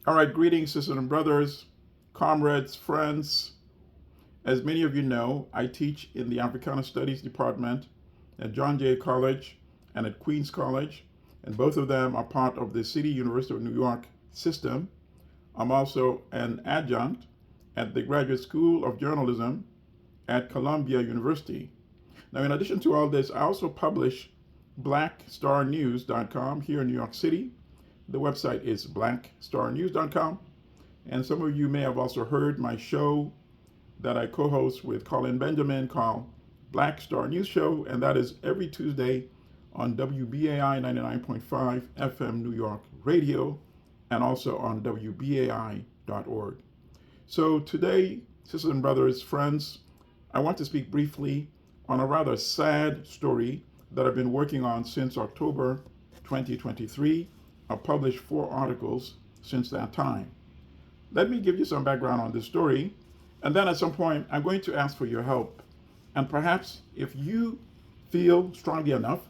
All right, greetings, sisters and brothers, comrades, friends. As many of you know, I teach in the Africana Studies Department at John Jay College and at Queens College, and both of them are part of the City University of New York system. I'm also an adjunct at the Graduate School of Journalism at Columbia University. Now, in addition to all this, I also publish blackstarnews.com here in New York City. The website is blackstarnews.com. And some of you may have also heard my show that I co-host with Colin Benjamin called Black Star News Show, and that is every Tuesday on WBAI 99.5 FM New York Radio and also on WBAI.org. So today, sisters and brothers, friends, I want to speak briefly on a rather sad story that I've been working on since October 2023. I've published 4 articles since that time. Let me give you some background on this story, and then at some point I'm going to ask for your help. And perhaps if you feel strongly enough,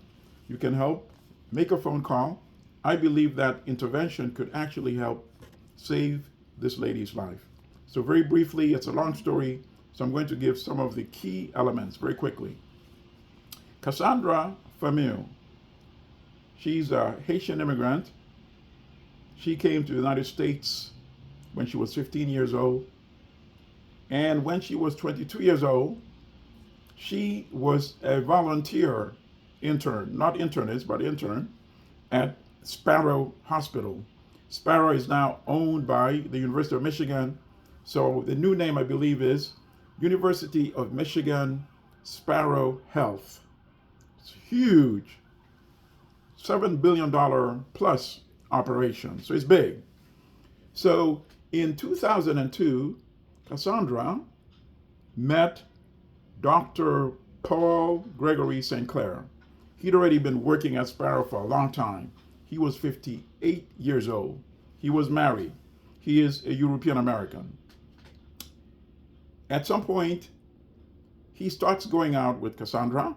you can help make a phone call. I believe that intervention could actually help save this lady's life. So very briefly, it's a long story, so I'm going to give some of the key elements very quickly. Cassandra Fameux, she's a Haitian immigrant. She came to the United States when she was 15 years old. And when she was 22 years old, she was a volunteer intern, not internist, but intern at Sparrow Hospital. Sparrow is now owned by the University of Michigan. So the new name, I believe, is University of Michigan Sparrow Health. It's huge, $7 billion plus operation. So it's big. So in 2002, Cassandra met Dr. Paul Gregory Sinclair. He'd already been working at Sparrow for a long time. He was 58 years old. He was married. He is a European American. At some point, he starts going out with Cassandra.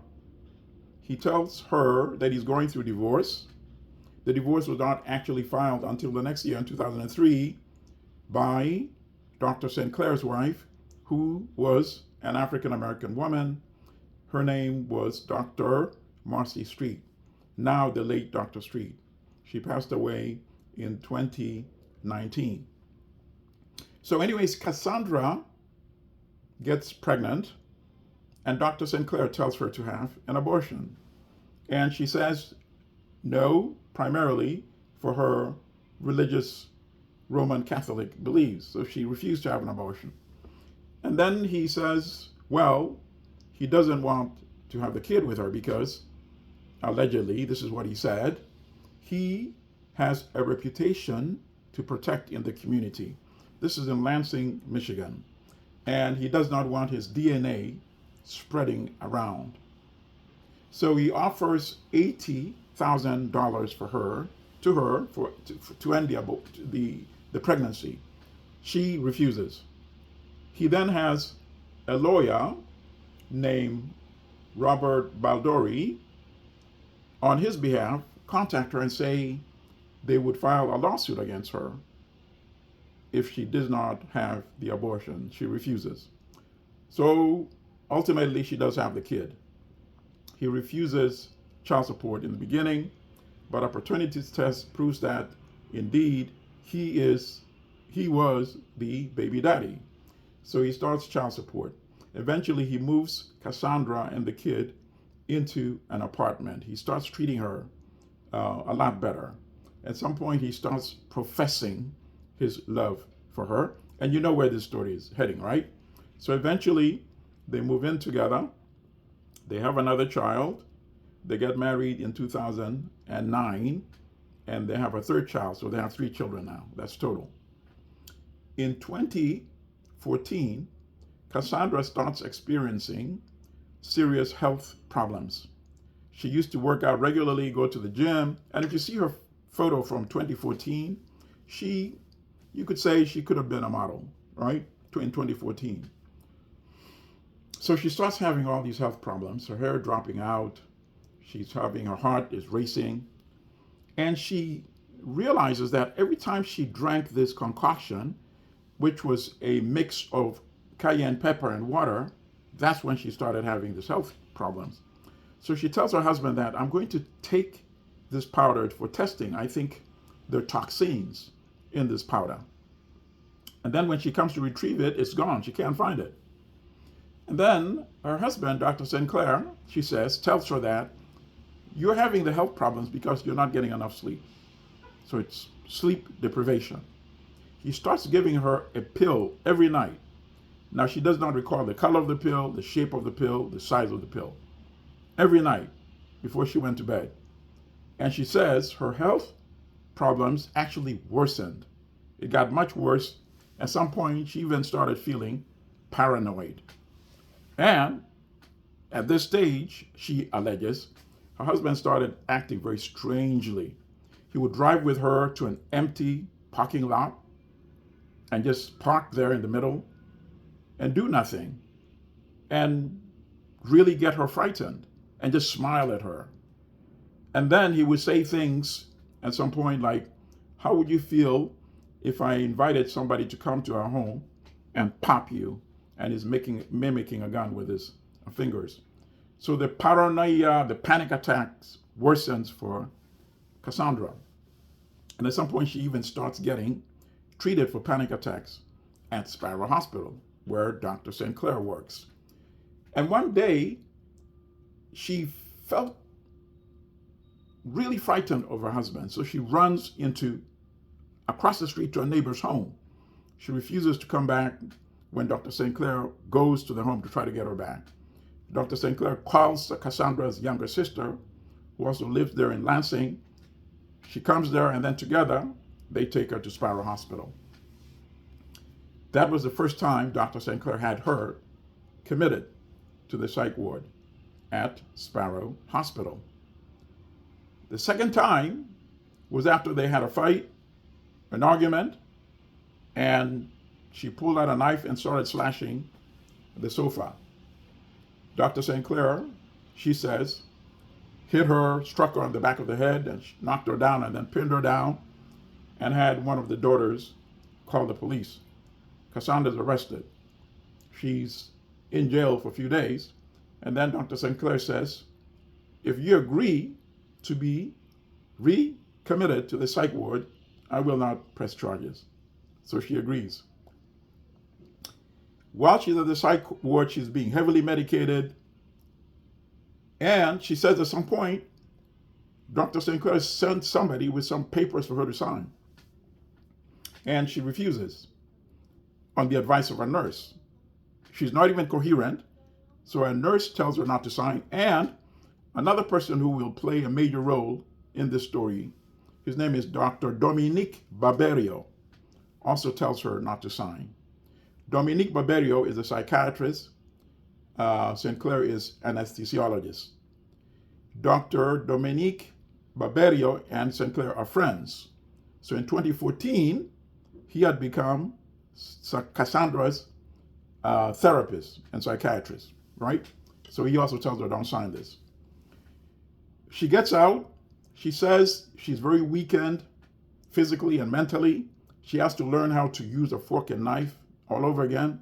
He tells her that he's going through divorce. The divorce was not actually filed until the next year in 2003 by Dr. Sinclair's wife, who was an African American woman. Her name was Dr. Marcy Street, now the late Dr. Street. She passed away in 2019. So anyways, Cassandra gets pregnant, and Dr. Sinclair tells her to have an abortion. And she says no, primarily for her religious Roman Catholic beliefs. So she refused to have an abortion. And then he says, well, he doesn't want to have the kid with her because, allegedly, this is what he said, he has a reputation to protect in the community. This is in Lansing, Michigan. And he does not want his DNA spreading around. So he offers $80,000 for her to end the pregnancy. She refuses. He then has a lawyer named Robert Baldori on his behalf contact her and say they would file a lawsuit against her if she does not have the abortion. She refuses. So ultimately she does have the kid. He refuses child support in the beginning, but a paternity test proves that indeed he was the baby daddy. So he starts child support. Eventually he moves Cassandra and the kid into an apartment. He starts treating her a lot better. At some point he starts professing his love for her. And you know where this story is heading, right? So eventually they move in together. They have another child. They get married in 2009, and they have a third child. So they have 3 children now. That's total. In 2014, Cassandra starts experiencing serious health problems. She used to work out regularly, go to the gym, and if you see her photo from 2014, you could say she could have been a model, right? In 2014. So she starts having all these health problems, her hair dropping out, her heart is racing, and she realizes that every time she drank this concoction, which was a mix of cayenne pepper and water, that's when she started having these health problems. So she tells her husband that I'm going to take this powder for testing. I think there are toxins in this powder. And then when she comes to retrieve it, it's gone. She can't find it. And then her husband, Dr. Sinclair, she says, tells her that you're having the health problems because you're not getting enough sleep. So it's sleep deprivation. He starts giving her a pill every night. Now, she does not recall the color of the pill, the shape of the pill, the size of the pill. Every night before she went to bed. And she says her health problems actually worsened. It got much worse. At some point, she even started feeling paranoid. And at this stage, she alleges, her husband started acting very strangely. He would drive with her to an empty parking lot and just park there in the middle and do nothing and really get her frightened and just smile at her. And then he would say things at some point like, how would you feel if I invited somebody to come to our home and pop you? And he's mimicking a gun with his fingers. So the paranoia, the panic attacks worsens for Cassandra. And at some point, she even starts getting treated for panic attacks at Sparrow Hospital, where Dr. Sinclair works. And one day, she felt really frightened of her husband. So she runs across the street to a neighbor's home. She refuses to come back when Dr. Sinclair goes to the home to try to get her back. Dr. Sinclair calls Cassandra's younger sister, who also lives there in Lansing. She comes there, and then together, they take her to Sparrow Hospital. That was the first time Dr. Sinclair had her committed to the psych ward at Sparrow Hospital. The second time was after they had a fight, an argument, and she pulled out a knife and started slashing the sofa. Dr. Sinclair, she says, hit her, struck her on the back of the head, and knocked her down and then pinned her down, and had one of the daughters call the police. Cassandra's arrested. She's in jail for a few days. And then Dr. Sinclair says, if you agree to be recommitted to the psych ward, I will not press charges. So she agrees. While she's at the psych ward, she's being heavily medicated. And she says at some point, Dr. Sinclair sent somebody with some papers for her to sign. And she refuses on the advice of a nurse. She's not even coherent. So a nurse tells her not to sign. And another person who will play a major role in this story, his name is Dr. Dominique Barberio, also tells her not to sign. Dominique Barberio is a psychiatrist. Sinclair is an anesthesiologist. Dr. Dominique Barberio and Sinclair are friends. So in 2014, he had become Cassandra's therapist and psychiatrist, right? So he also tells her, don't sign this. She gets out. She says she's very weakened physically and mentally. She has to learn how to use a fork and knife all over again.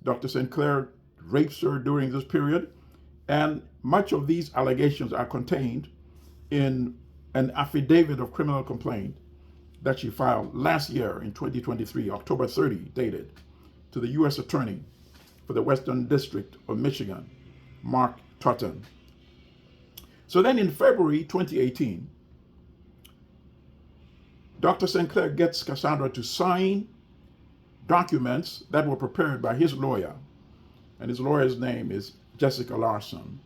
Dr. Sinclair rapes her during this period. And much of these allegations are contained in an affidavit of criminal complaint that she filed last year in 2023, October 30, dated, to the U.S. Attorney for the Western District of Michigan, Mark Totten. So then in February 2018, Dr. Sinclair gets Cassandra to sign documents that were prepared by his lawyer, and his lawyer's name is Jessica Larson.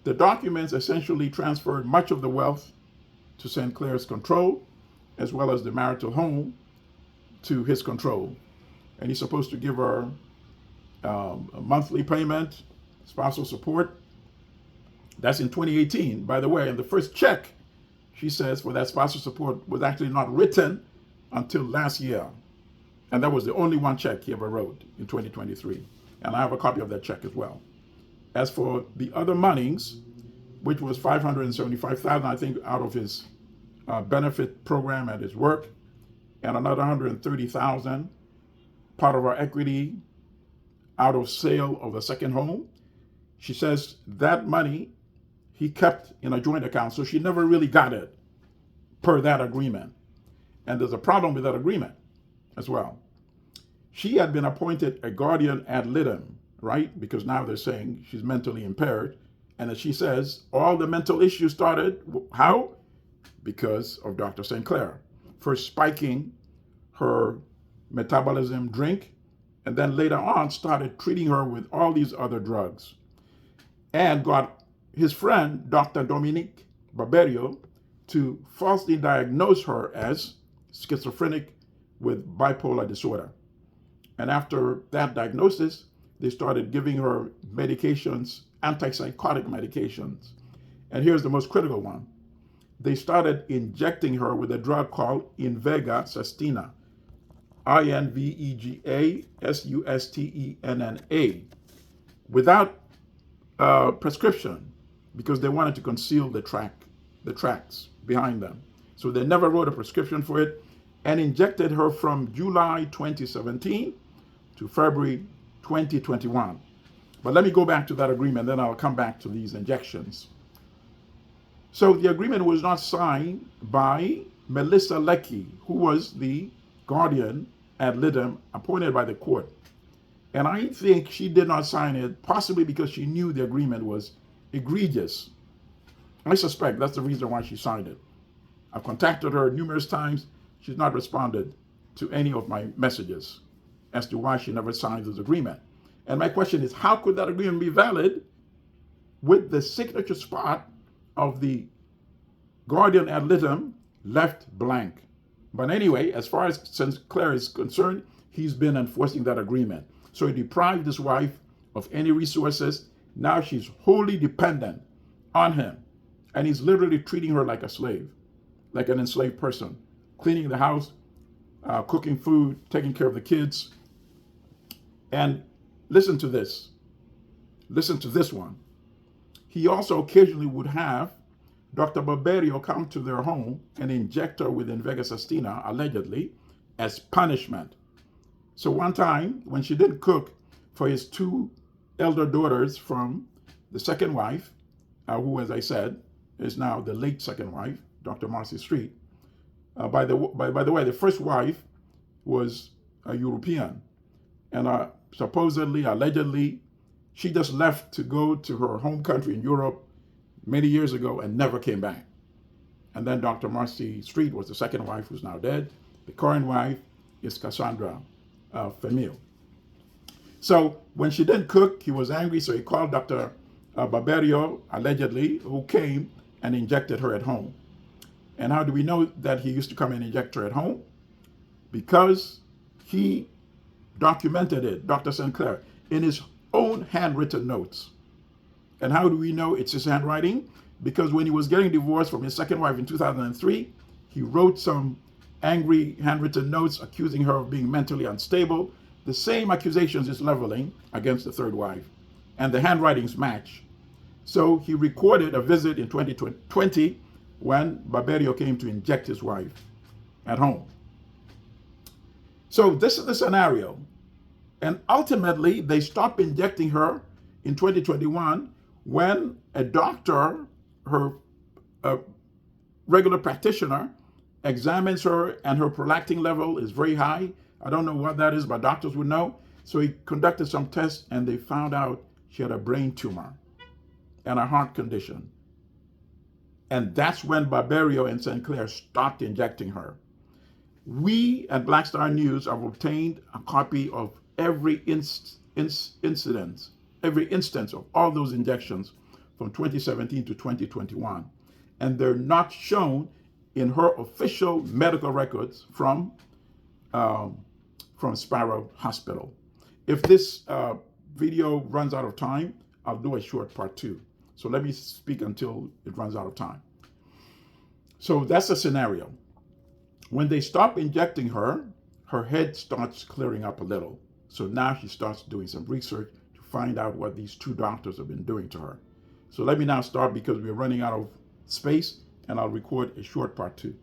The documents essentially transferred much of the wealth to Sinclair's control, as well as the marital home to his control. And he's supposed to give her a monthly payment, spousal support. That's in 2018. By the way, and the first check, she says, for that spousal support was actually not written until last year. And that was the only one check he ever wrote in 2023. And I have a copy of that check as well. As for the other monies, which was $575,000, I think, out of his benefit program at his work, and another 130,000 part of her equity out of sale of the second home. She says that money he kept in a joint account, so she never really got it per that agreement. And there's a problem with that agreement as well. She had been appointed a guardian ad litem, right? Because now they're saying she's mentally impaired. And as she says, all the mental issues started, how? Because of Dr. Sinclair. First spiking her metabolism drink, and then later on started treating her with all these other drugs. And got his friend, Dr. Dominique Barberio, to falsely diagnose her as schizophrenic with bipolar disorder. And after that diagnosis, they started giving her medications, antipsychotic medications. And here's the most critical one. They started injecting her with a drug called Invega Sustenna, Invega Sustenna, without prescription, because they wanted to conceal the tracks behind them. So they never wrote a prescription for it, and injected her from July 2017 to February 2021. But let me go back to that agreement, then I'll come back to these injections. So the agreement was not signed by Melissa Leckie, who was the guardian ad litem appointed by the court. And I think she did not sign it, possibly because she knew the agreement was egregious. I suspect that's the reason why she signed it. I've contacted her numerous times. She's not responded to any of my messages as to why she never signed this agreement. And my question is, how could that agreement be valid with the signature spot of the guardian ad litem left blank? But anyway, as far as Sinclair is concerned, he's been enforcing that agreement. So he deprived his wife of any resources. Now she's wholly dependent on him. And he's literally treating her like a slave, like an enslaved person, cleaning the house, cooking food, taking care of the kids. And listen to this. Listen to this one. He also occasionally would have Dr. Barberio come to their home and inject her with Invega Sustenna, allegedly, as punishment. So one time, when she didn't cook for his two elder daughters from the second wife, who, as I said, is now the late second wife, Dr. Marcy Street. By the way, the first wife was a European, and supposedly, allegedly, she just left to go to her home country in Europe many years ago and never came back. And then Dr. Marcy Street was the second wife, who's now dead. The current wife is Cassandra Fameux. So when she didn't cook, he was angry, so he called Dr. Barberio, allegedly, who came and injected her at home. And how do we know that he used to come and inject her at home? Because he documented it, Dr. Sinclair, in his own handwritten notes. And how do we know it's his handwriting? Because when he was getting divorced from his second wife in 2003, he wrote some angry handwritten notes accusing her of being mentally unstable. The same accusations is leveling against the third wife. And the handwritings match. So he recorded a visit in 2020 when Barberio came to inject his wife at home. So this is the scenario. And ultimately, they stopped injecting her in 2021 when a doctor, her regular practitioner, examines her and her prolactin level is very high. I don't know what that is, but doctors would know. So he conducted some tests and they found out she had a brain tumor and a heart condition. And that's when Barberio and Sinclair stopped injecting her. We at Black Star News have obtained a copy of every instance of all those injections from 2017 to 2021. And they're not shown in her official medical records from Sparrow Hospital. If this video runs out of time, I'll do a short part 2. So let me speak until it runs out of time. So that's the scenario. When they stop injecting her, her head starts clearing up a little. So now she starts doing some research to find out what these two doctors have been doing to her. So let me now start because we're running out of space and I'll record a short part 2.